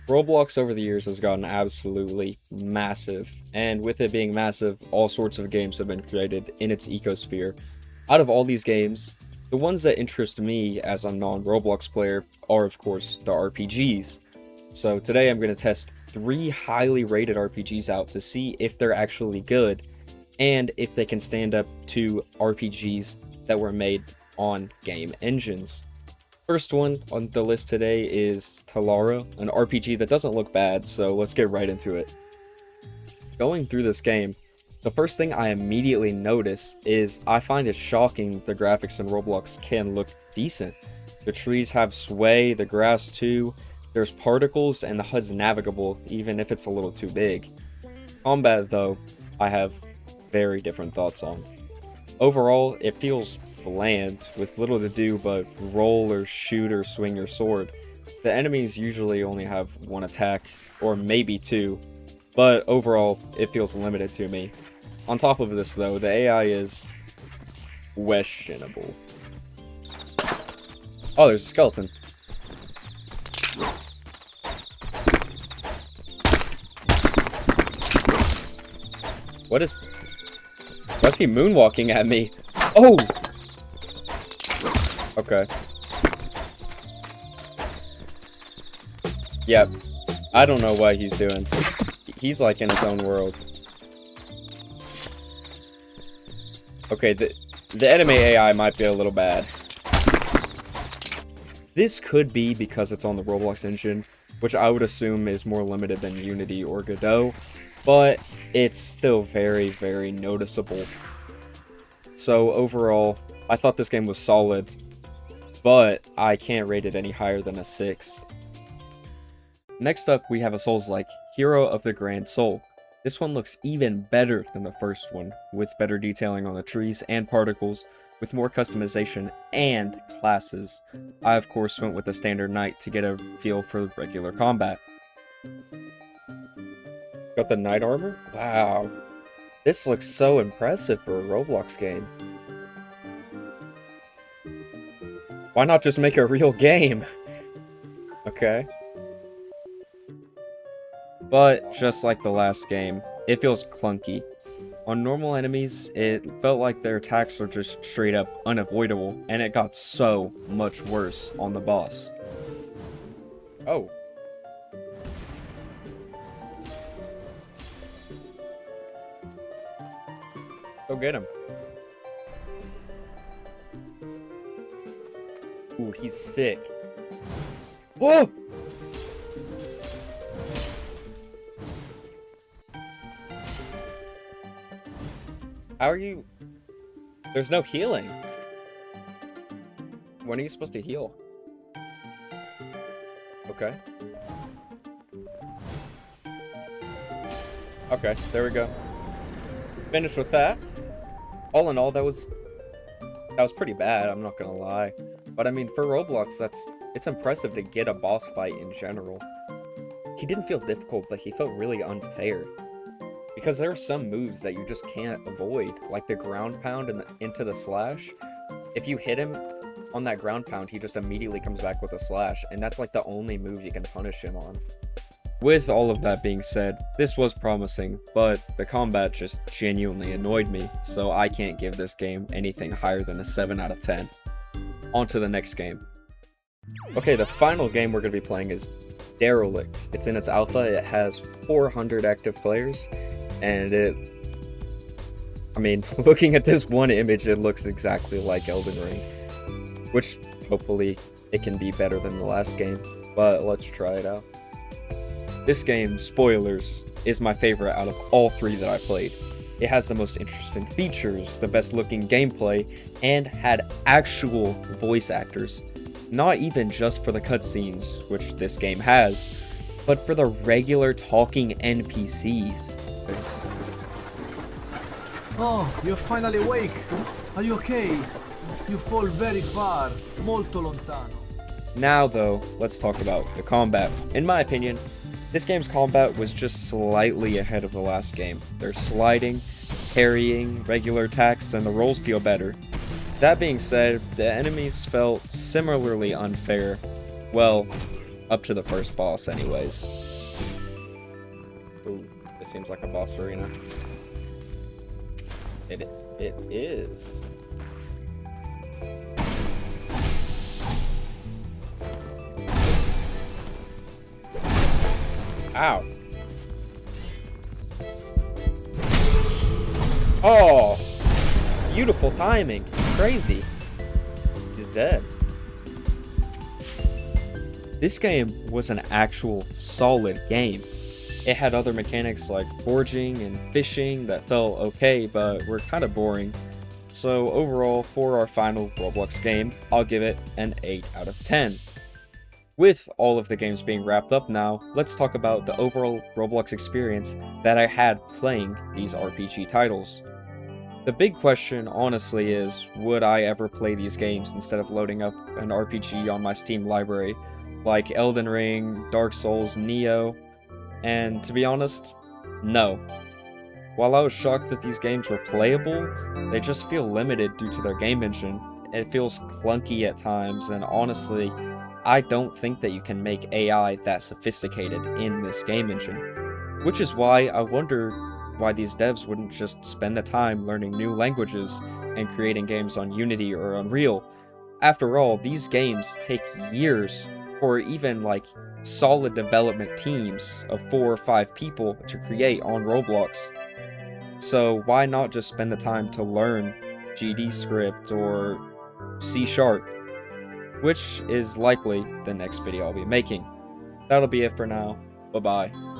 Roblox over the years has gotten absolutely massive, and with it being massive, all sorts of games have been created in its ecosphere. Out of all these games, the ones that interest me as a non-Roblox player are, of course, the RPGs. So today I'm going to test 3 highly rated RPGs out to see if they're actually good, and if they can stand up to RPGs that were made on game engines. First one on the list today is Tarao, an RPG that doesn't look bad, so let's get right into it. Going through this game, the first thing I immediately notice is I find it shocking the graphics in Roblox can look decent. The trees have sway, the grass too, there's particles, and the HUD's navigable even if it's a little too big. Combat though, I have very different thoughts on. Overall, it feels bland, with little to do but roll or shoot or swing your sword. The enemies usually only have one attack, or maybe two, but overall, it feels limited to me. On top of this though, the AI is questionable. Oh, there's a skeleton. What is... Why is he moonwalking at me? Oh! Okay. Yep. I don't know what he's doing. He's like in his own world. Okay, the enemy AI might be a little bad. This could be because it's on the Roblox engine, which I would assume is more limited than Unity or Godot, but it's still very, very noticeable. So overall, I thought this game was solid, but I can't rate it any higher than a 6. Next up, we have a Souls-like, Hero of the Grand Soul. This one looks even better than the first one, with better detailing on the trees and particles, with more customization and classes. I of course went with the standard knight to get a feel for regular combat. Got the knight armor? Wow. This looks so impressive for a Roblox game. Why not just make a real game? Okay. But, just like the last game, it feels clunky. On normal enemies, it felt like their attacks are just straight up unavoidable, and it got so much worse on the boss. Oh. Go get him. Ooh, he's sick. Whoa! How are you? There's no healing. When are you supposed to heal? Okay. Okay, there we go. Finished with that. All in all, that was pretty bad, I'm not gonna lie. But I mean, for Roblox, it's impressive to get a boss fight in general. He didn't feel difficult, but he felt really unfair. Because there are some moves that you just can't avoid, like the ground pound and into the slash. If you hit him on that ground pound, he just immediately comes back with a slash, and that's like the only move you can punish him on. With all of that being said, this was promising, but the combat just genuinely annoyed me, so I can't give this game anything higher than a 7 out of 10. On to the next game. Okay, the final game we're going to be playing is Derelict. It's in its alpha, it has 400 active players, and looking at this one image, it looks exactly like Elden Ring, which hopefully it can be better than the last game, but let's try it out. This game, spoilers, is my favorite out of all 3 that I played. It has the most interesting features, the best looking gameplay, and had actual voice actors. Not even just for the cutscenes, which this game has, but for the regular talking NPCs. Oh, you're finally awake. Are you okay? You fall very far, molto lontano. Now though, let's talk about the combat. In my opinion, this game's combat was just slightly ahead of the last game. There's sliding, parrying, regular attacks, and the rolls feel better. That being said, the enemies felt similarly unfair. Well, Up to the first boss anyways. Ooh, this seems like a boss arena. It is. Ow. Oh! Beautiful timing. Crazy. He's dead. This game was an actual solid game. It had other mechanics like foraging and fishing that felt okay, but were kind of boring. So overall, for our final Roblox game, I'll give it an 8 out of 10. With all of the games being wrapped up now, let's talk about the overall Roblox experience that I had playing these RPG titles. The big question, honestly, is would I ever play these games instead of loading up an RPG on my Steam library, like Elden Ring, Dark Souls, Neo? And to be honest, no. While I was shocked that these games were playable, they just feel limited due to their game engine. It feels clunky at times, and honestly, I don't think that you can make AI that sophisticated in this game engine. Which is why I wonder why these devs wouldn't just spend the time learning new languages and creating games on Unity or Unreal. After all, these games take years for even like solid development teams of 4 or 5 people to create on Roblox. So why not just spend the time to learn GD script or C#, which is likely the next video I'll be making. That'll be it for now. Bye bye.